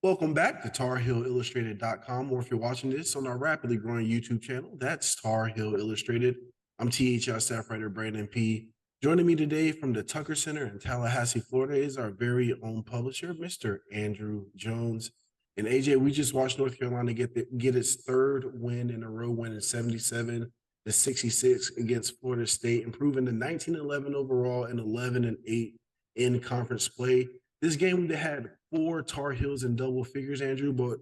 Welcome back to TarHillIllustrated.com, or if you're watching this on our rapidly growing YouTube channel, that's Tar Heel Illustrated. I'm THL staff writer Brandon P. Joining me today from the Tucker Center in Tallahassee, Florida, is our very own publisher, Mr. Andrew Jones. And AJ, we just watched North Carolina get its third win in a row, winning 77-66 against Florida State, improving to 19-11 overall and 11-8 in conference play. This game they had four Tar Heels in double figures, Andrew, but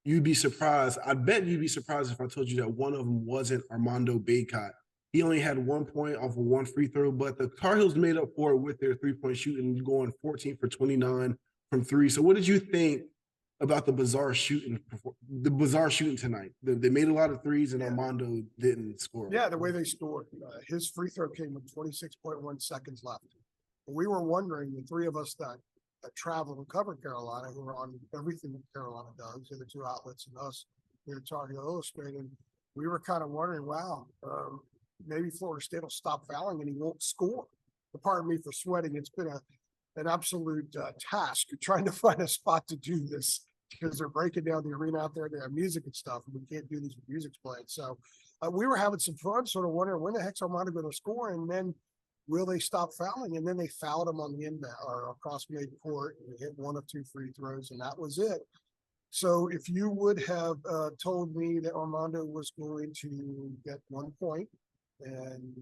you'd be surprised. I bet you'd be surprised if I told you that one of them wasn't Armando Bacot. He only had 1 point off of one free throw, but the Tar Heels made up for it with their three-point shooting, going 14 for 29 from three. So what did you think about the bizarre shooting tonight? They made a lot of threes, and Armando didn't score. Yeah, the way they scored. His free throw came with 26.1 seconds left. We were wondering, the three of us that travel and cover Carolina, who are on everything that Carolina does, the two outlets and us here at Tar Heel Illustrated, we were kind of wondering, wow, maybe Florida State will stop fouling and he won't score. Pardon me for sweating. It's been an absolute task trying to find a spot to do this because they're breaking down the arena out there. They have music and stuff, and we can't do these with music playing. So we were having some fun, sort of wondering when the heck's Armando going to score, and then will they stop fouling? And then they fouled him on the inbound or across midcourt, and hit one of two free throws, and that was it. So if you would have told me that Armando was going to get 1 point and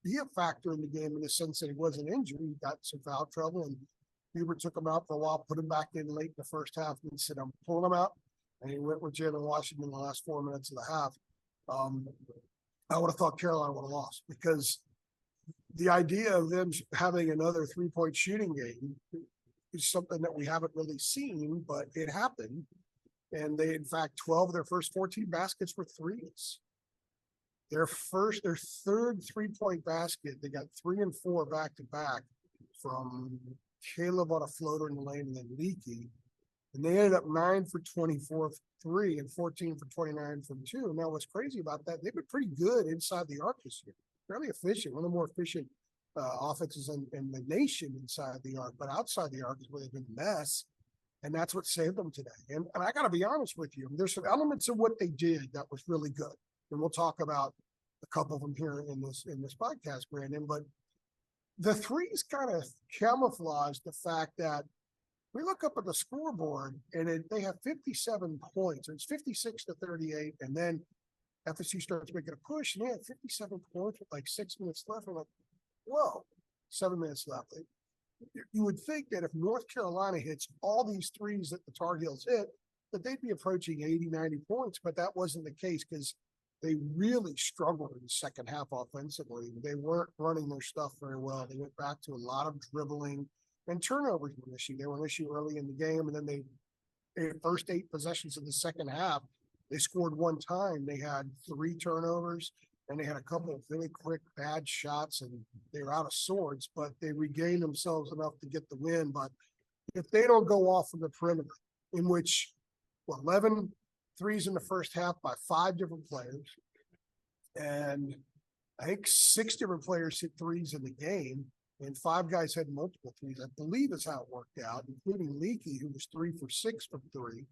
be a factor in the game in the sense that he wasn't injured, he got some foul trouble, and Hubert took him out for a while, put him back in late in the first half, and said, I'm pulling him out. And he went with Jalen Washington in the last 4 minutes of the half. I would have thought Carolina would have lost, because the idea of them having another 3-point shooting game is something that we haven't really seen, but it happened. And they, in fact, 12 of their first 14 baskets were threes. Their third 3-point basket, they got 3 and 4 back to back from Caleb on a floater in the lane and then Leaky. And they ended up 9 for 24 from 3 and 14 for 29 from 2. Now, what's crazy about that, they've been pretty good inside the arc this year. Fairly efficient, one of the more efficient offenses in the nation inside the arc, but outside the arc is where they've been a mess, and that's what saved them today. And I got to be honest with you, there's some elements of what they did that was really good, and we'll talk about a couple of them here in this podcast, Brandon. But the threes kind of camouflage the fact that we look up at the scoreboard and they have 57 points, or it's 56-38, and then FSU starts making a push, and they had 57 points with like 6 minutes left. I'm like, whoa, 7 minutes left. You would think that if North Carolina hits all these threes that the Tar Heels hit, that they'd be approaching 80, 90 points, but that wasn't the case because they really struggled in the second half offensively. They weren't running their stuff very well. They went back to a lot of dribbling, and turnovers were an issue. They were an issue early in the game, and then they first 8 possessions of the second half, they scored 1 time. They had 3 turnovers, and they had a couple of really quick bad shots, and they were out of sorts, but they regained themselves enough to get the win. But if they don't go off from the perimeter, in which 11 threes in the first half by 5 different players, and I think 6 different players hit threes in the game, and 5 guys had multiple threes, I believe is how it worked out, including Leaky, who was 3 for 6 from 3.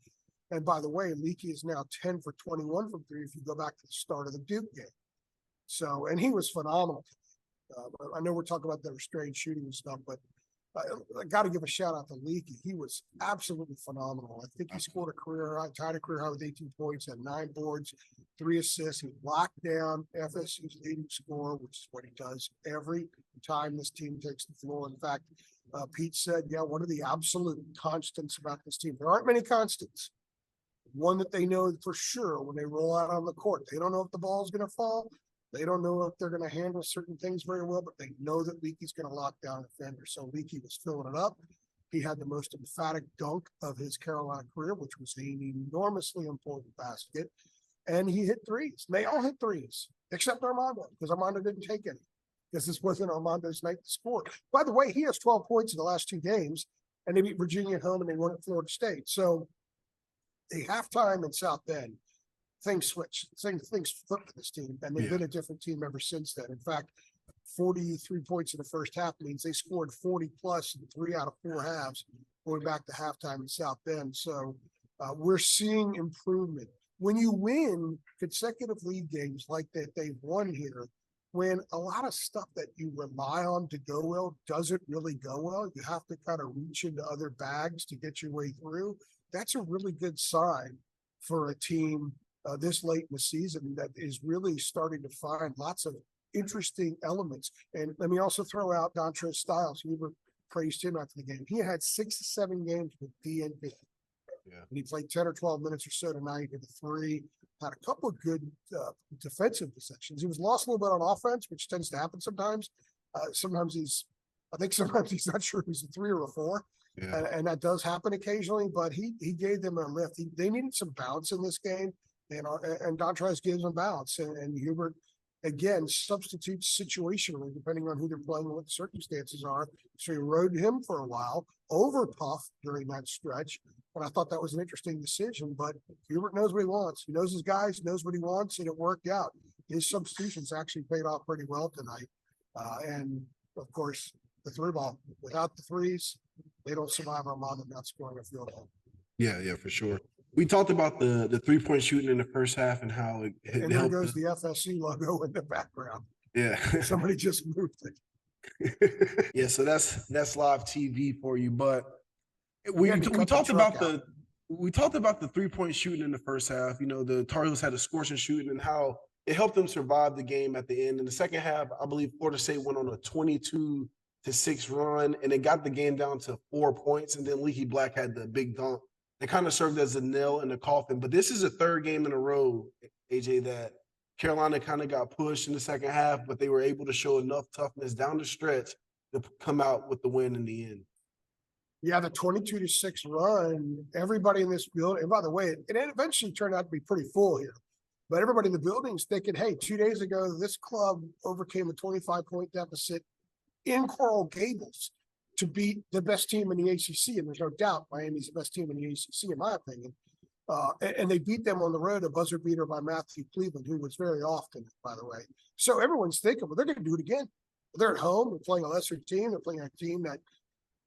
And by the way, Leaky is now 10 for 21 from 3 if you go back to the start of the Duke game. So, and he was phenomenal. I know we're talking about the restrained shooting and stuff, but I got to give a shout out to Leaky. He was absolutely phenomenal. I think he scored a career high, tied a career high with 18 points, had 9 boards, 3 assists. He locked down FSU's leading scorer, which is what he does every time this team takes the floor. In fact, Pete said, yeah, one of the absolute constants about this team. There aren't many constants. One that they know for sure when they roll out on the court. They don't know if the ball is going to fall. They don't know if they're going to handle certain things very well, but they know that Leaky's going to lock down a defender. So Leaky was filling it up. He had the most emphatic dunk of his Carolina career, which was an enormously important basket. And he hit threes. They all hit threes, except Armando, because Armando didn't take any, because this wasn't Armando's night to score. By the way, he has 12 points in the last 2 games, and they beat Virginia at home and they won at Florida State. So the halftime in South Bend, things switched. Things flipped for this team, and they've been a different team ever since then. In fact, 43 points in the first half means they scored 40 plus in 3 out of 4 halves going back to halftime in South Bend. So we're seeing improvement. When you win consecutive league games like that they've won here, when a lot of stuff that you rely on to go well doesn't really go well, you have to kind of reach into other bags to get your way through. That's a really good sign for a team this late in the season that is really starting to find lots of interesting elements. And let me also throw out Dontrez Styles. We praised him after the game. He had 6 to 7 games with DNP. Yeah. And he played 10 or 12 minutes or so tonight, hit a 3, had a couple of good defensive possessions. He was lost a little bit on offense, which tends to happen sometimes. Sometimes he's not sure if he's a 3 or a 4. Yeah. And that does happen occasionally, but he gave them a lift. They needed some bounce in this game, and Dontrez gives them bounce. And Hubert, again, substitutes situationally, depending on who they're playing and what the circumstances are. So he rode him for a while, over Puff during that stretch. And I thought that was an interesting decision, but Hubert knows what he wants. He knows his guys, knows what he wants, and it worked out. His substitutions actually paid off pretty well tonight. And of course, the 3 ball, without the threes, they don't survive Armada not scoring a field goal. Yeah, for sure. We talked about the 3-point shooting in the first half and how it and there goes the FSC logo in the background. Yeah. Somebody just moved it. Yeah, so that's live TV for you. But we talked about the 3-point shooting in the first half. You know, the Tar Heels had a scorching shooting and how it helped them survive the game at the end. In the second half, I believe Florida State went on a 22-6 run, and it got the game down to 4 points. And then Leaky Black had the big dunk. It kind of served as a nail in the coffin. But this is the 3rd game in a row, AJ, that Carolina kind of got pushed in the second half, but they were able to show enough toughness down the stretch to come out with the win in the end. Yeah, the 22-6 run, everybody in this building, and by the way, it eventually turned out to be pretty full here. But everybody in the building is thinking, hey, 2 days ago, this club overcame a 25-point deficit in Coral Gables to beat the best team in the ACC. And there's no doubt Miami's the best team in the ACC, in my opinion. And they beat them on the road, a buzzer beater by Matthew Cleveland, who was very often, by the way. So everyone's thinking, well, they're going to do it again. They're at home. They're playing a lesser team. They're playing a team that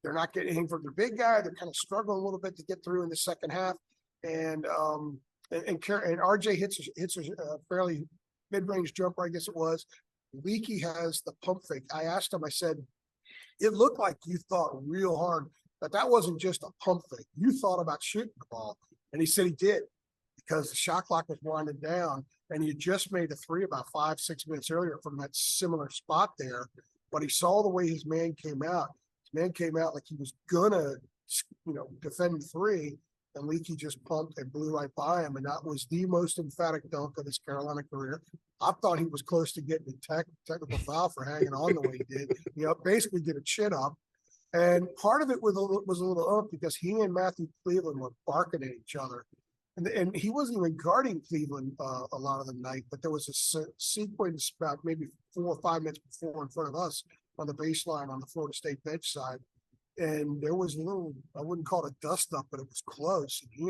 they're not getting anything from their big guy. They're kind of struggling a little bit to get through in the second half. And RJ hits a fairly mid-range jumper, I guess it was. Leaky has the pump fake. I asked him, I said, it looked like you thought real hard that wasn't just a pump fake. You thought about shooting the ball. And he said he did, because the shot clock was winding down and he had just made a 3 about 5-6 minutes earlier from that similar spot there. But he saw the way his man came out. His man came out like he was gonna, defend 3, and Leaky just pumped and blew right by him. And that was the most emphatic dunk of his Carolina career. I thought he was close to getting a technical foul for hanging on the way he did. Basically did a chin up. And part of it was a little up because he and Matthew Cleveland were barking at each other. And he wasn't even guarding Cleveland a lot of the night, but there was a sequence about maybe 4 or 5 minutes before in front of us on the baseline on the Florida State bench side. And there was a little, I wouldn't call it a dust up, but it was close. And he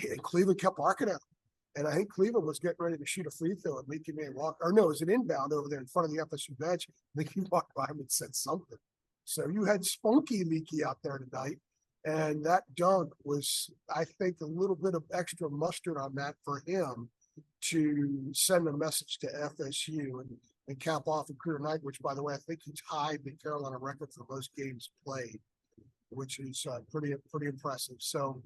and Cleveland kept barking at him. And I think Cleveland was getting ready to shoot a free throw, and Leaky may walk, or no, it was an inbound over there in front of the FSU bench. Leaky walked by him and said something. So you had spunky Leaky out there tonight. And that dunk was, I think, a little bit of extra mustard on that for him to send a message to FSU and cap off a career night, which, by the way, I think he tied the Carolina record for most games played, which is pretty impressive. So,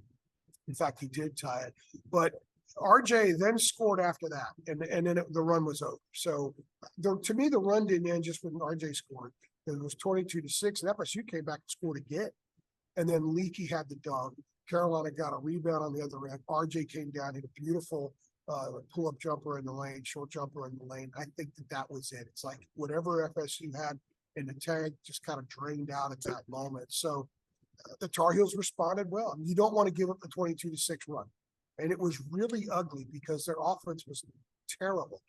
in fact, he did tie it. But RJ then scored after that, and then the run was over. So, to me, the run didn't end just when RJ scored. It was 22-6, and FSU came back and scored again. And then Leaky had the dunk. Carolina got a rebound on the other end. RJ came down, hit a beautiful pull-up jumper in the lane, short jumper in the lane. I think that was it. It's like whatever FSU had in the tank just kind of drained out at that moment. So the Tar Heels responded well. I mean, you don't want to give up the 22-6 run. And it was really ugly because their offense was terrible.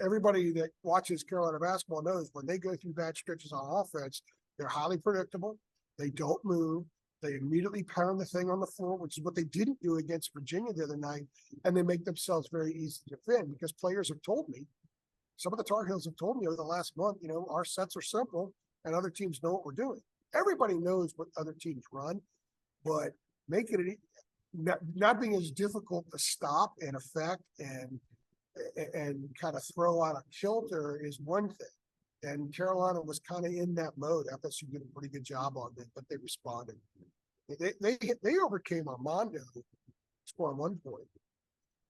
Everybody that watches Carolina basketball knows when they go through bad stretches on offense, they're highly predictable. They don't move. They immediately pound the thing on the floor, which is what they didn't do against Virginia the other night. And they make themselves very easy to defend because players have told me some of the Tar Heels have told me over the last month, our sets are simple and other teams know what we're doing. Everybody knows what other teams run, but making it not being as difficult to stop and affect and kind of throw out a kilter is one thing. And Carolina was kind of in that mode. FSU did a pretty good job on it, but they responded. They overcame Armando, scoring 1 point,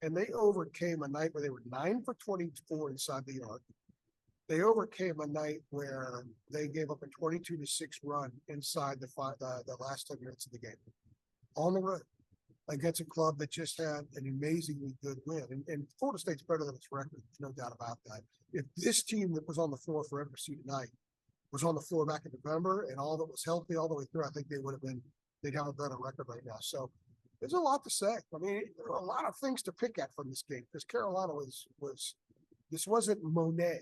and they overcame a night where they were 9 for 24 inside the arc. They overcame a night where they gave up a 22-6 run inside the last 10 minutes of the game on the road against a club that just had an amazingly good win. And Florida State's better than its record. There's no doubt about that. If this team that was on the floor for FSU tonight was on the floor back in November and all that was healthy all the way through, I think they'd have a better record right now. So there's a lot to say. I mean, there are a lot of things to pick at from this game because Carolina this wasn't Monet.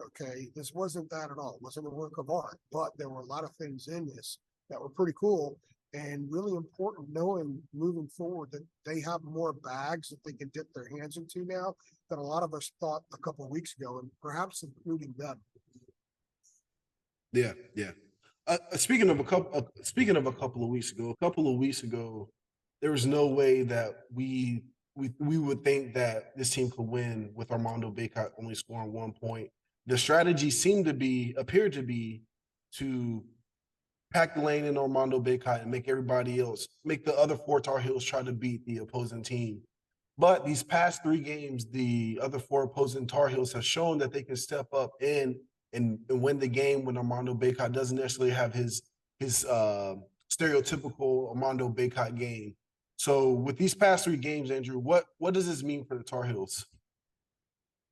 Okay, this wasn't that at all. It wasn't a work of art, but there were a lot of things in this that were pretty cool and really important, knowing moving forward that they have more bags that they can dip their hands into now than a lot of us thought a couple of weeks ago, and perhaps including them. Yeah, yeah. Speaking of a couple of weeks ago, there was no way that we would think that this team could win with Armando Bacot only scoring 1 point. The strategy appeared to be to pack the lane in Armando Bacot and make the other 4 Tar Heels try to beat the opposing team. But these past 3 games, the other 4 opposing Tar Heels have shown that they can step up and win the game when Armando Bacot doesn't necessarily have his stereotypical Armando Bacot game. So with these past 3 games, Andrew, what does this mean for the Tar Heels?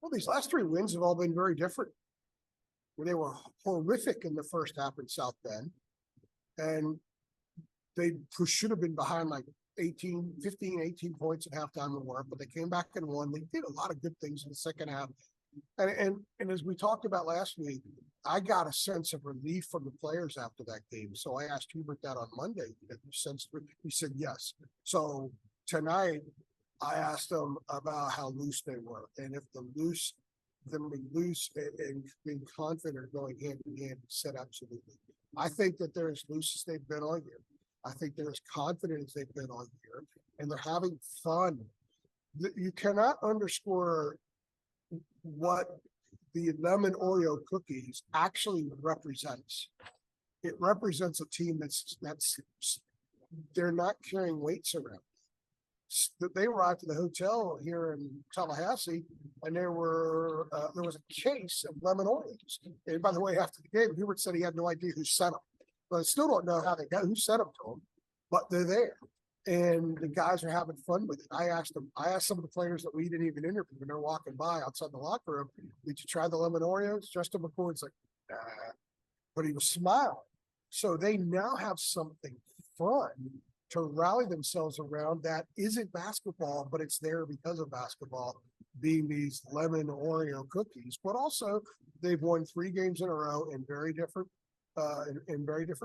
Well, these last 3 wins have all been very different. Where they were horrific in the first half in South Bend, and they should have been behind like 18 points at halftime and more, but they came back and won. They did a lot of good things in the second half. And as we talked about last week, I got a sense of relief from the players after that game. So I asked Hubert that on Monday. He said yes. So tonight, I asked them about how loose they were, and if them being loose and being confident going hand in hand, said absolutely. I think that they're as loose as they've been all year. I think they're as confident as they've been all year, and they're having fun. You cannot underscore what the lemon Oreo cookies actually represents. It represents a team that's they're not carrying weights around. They arrived at the hotel here in Tallahassee, and there was a case of lemon Oreos. And by the way, after the game, Hubert said he had no idea who sent them. But I still don't know who sent them to him, but they're there. And the guys are having fun with it. I asked some of the players that we didn't even interview when they're walking by outside the locker room, did you try the lemon Oreos? Justin McCord's like, nah. But he was smiling. So they now have something fun to rally themselves around that isn't basketball, but it's there because of basketball, being these lemon Oreo cookies. But also, they've won 3 games in a row in very different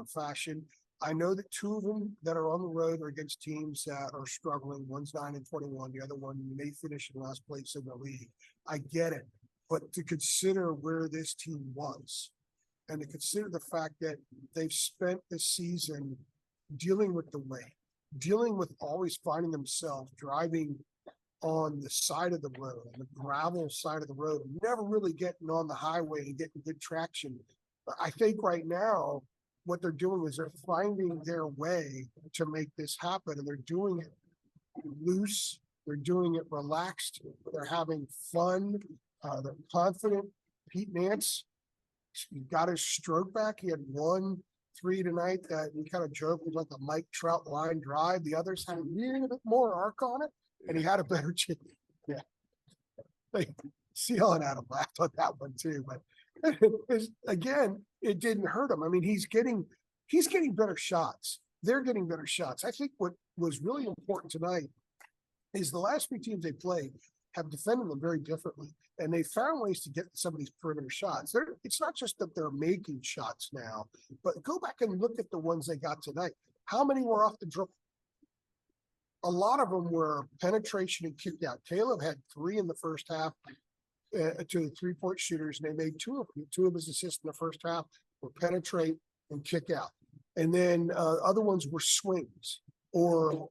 fashion. I know that 2 of them that are on the road are against teams that are struggling. One's 9-21, the other one may finish in last place in the league. I get it, but to consider where this team was, and to consider the fact that they've spent the season dealing with the rain, dealing with always finding themselves driving on the side of the road, on the gravel side of the road, never really getting on the highway and getting good traction. I think right now, what they're doing is they're finding their way to make this happen, and they're doing it loose. They're doing it relaxed. They're having fun. They're confident. Pete Nance, he got his stroke back. He had 1 3 tonight that we kind of joked was like a Mike Trout line drive. The others had a little bit more arc on it, and he had a better chip. Yeah. CL and Adam laughed on that one too, but again, it didn't hurt him. I mean, he's getting better shots. They're getting better shots. I think what was really important tonight is the last 3 teams they played have defended them very differently, and they found ways to get some of these perimeter shots. It's not just that they're making shots now, but go back and look at the ones they got tonight. How many were off the dribble? A lot of them were penetration and kicked out. Caleb had 3 in the first half. to the 3-point shooters, and they made 2 of them. 2 of his assists in the first half were penetrate and kick out. And then other ones were swings, or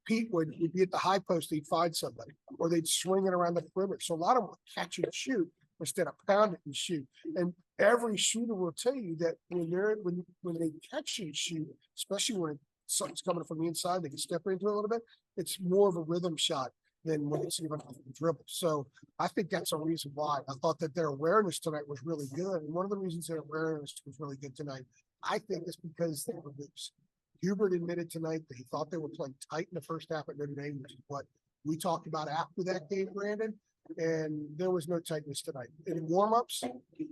Pete would be at the high post, he'd find somebody, or they'd swing it around the perimeter. So a lot of them would catch and shoot instead of pound it and shoot. And every shooter will tell you that when they catch and shoot, especially when something's coming from the inside, they can step into it a little bit. It's more of a rhythm shot than when it's even off the dribble. So I think that's a reason why. I thought that their awareness tonight was really good. And one of the reasons their awareness was really good tonight, I think, is because they were loose. Hubert admitted tonight that he thought they were playing tight in the first half at Notre Dame, which is what we talked about after that game, Brandon. And there was no tightness tonight. In warm-ups,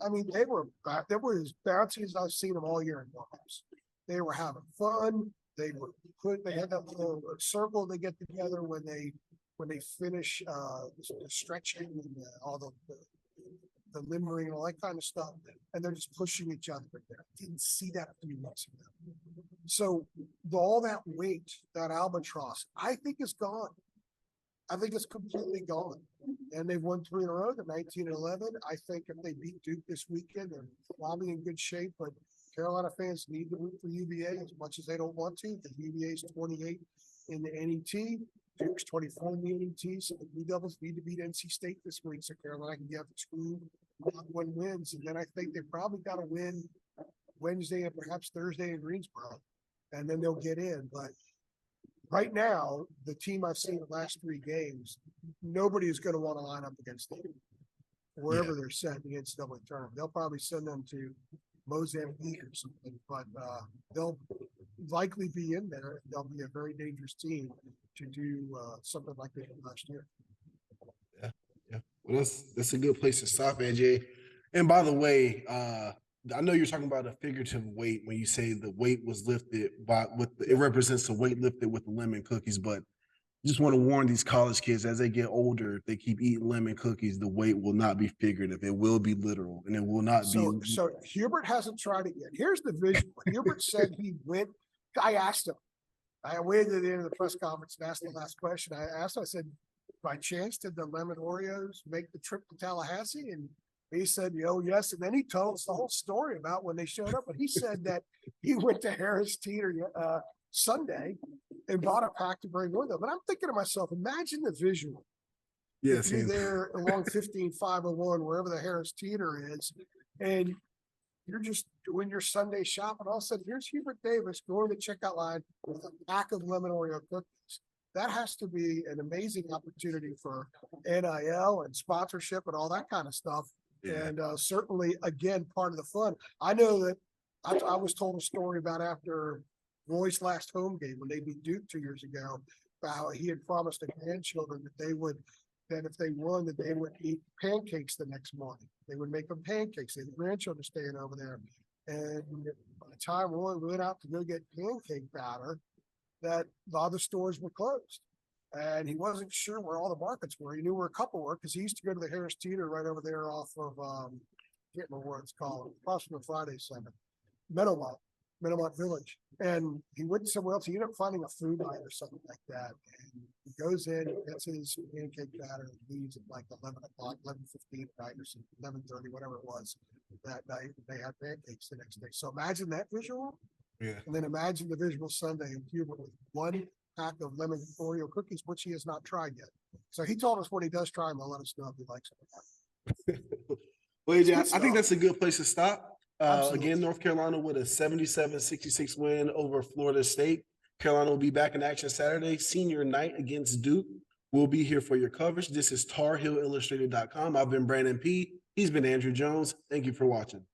I mean, they were as bouncy as I've seen them all year in warm-ups. They were having fun. They had that little circle they get together when they finish the stretching and all the limbering and all that kind of stuff, and they're just pushing each other there. Didn't see that a few months ago. So all that weight, that albatross, I think is gone. I think it's completely gone. And they've won 3 in a row, the 19-11. I think if they beat Duke this weekend, they're probably in good shape, but Carolina fans need to root for UVA as much as they don't want to, because UVA is 28 in the NET. Duke's 24 in the NET, so the Blue Devils need to beat NC State this week so Carolina can get 2 1 wins. And then I think they probably got to win Wednesday and perhaps Thursday in Greensboro, and then they'll get in. But right now, the team I've seen the last 3 games, nobody is going to want to line up against them wherever they're set in the NCAA tournament. They'll probably send them to Mozambique or something, but they'll likely be in there. They'll be a very dangerous team to do something like they did last year. Yeah. Well, that's a good place to stop, AJ. And by the way, I know you're talking about a figurative weight when you say the weight was lifted it represents the weight lifted with the lemon cookies, but just want to warn these college kids as they get older, if they keep eating lemon cookies, the weight will not be figurative. It will be literal, and it will not be. So Hubert hasn't tried it yet. Here's the visual. Hubert said he went. I asked him. I waited at the end of the press conference and asked the last question. I said, by chance, did the lemon Oreos make the trip to Tallahassee? And he said, oh, yes. And then he told us the whole story about when they showed up. But he said that he went to Harris Teeter Sunday and bought a pack to bring with him. But I'm thinking to myself, imagine the visual. Yes, you're there along 15501, wherever the Harris Teeter is, and you're just doing your Sunday shopping. All of a sudden, here's Hubert Davis going to the checkout line with a pack of lemon Oreo cookies. That has to be an amazing opportunity for NIL and sponsorship and all that kind of stuff. Yeah. And certainly, again, part of the fun. I know that I was told a story about after Roy's last home game when they beat Duke 2 years ago, about how he had promised the grandchildren that if they won, that they would eat pancakes the next morning. They would make them pancakes. They had the grandchildren staying over there. And by the time Roy went out to go get pancake batter, that a lot of the stores were closed. And he wasn't sure where all the markets were. He knew where a couple were because he used to go to the Harris Teeter right over there off of, I can't remember what it's called, across from the Friday Center, Meadowmont Village. And he went somewhere else. He ended up finding a food night or something like that. And he goes in, gets his pancake batter, and leaves at like 11 o'clock, 11:15 at night or something, 11:30, whatever it was that night. They had pancakes the next day. So imagine that visual. Yeah. And then imagine the visual Sunday in Cuba with 1 pack of lemon Oreo cookies, which he has not tried yet. So he told us when he does try them, he'll let us know if he likes them. Well, AJ, I think that's a good place to stop. Again, North Carolina with a 77-66 win over Florida State. Carolina will be back in action Saturday, senior night against Duke. We'll be here for your coverage. This is TarHeelIllustrated.com. I've been Brandon P. He's been Andrew Jones. Thank you for watching.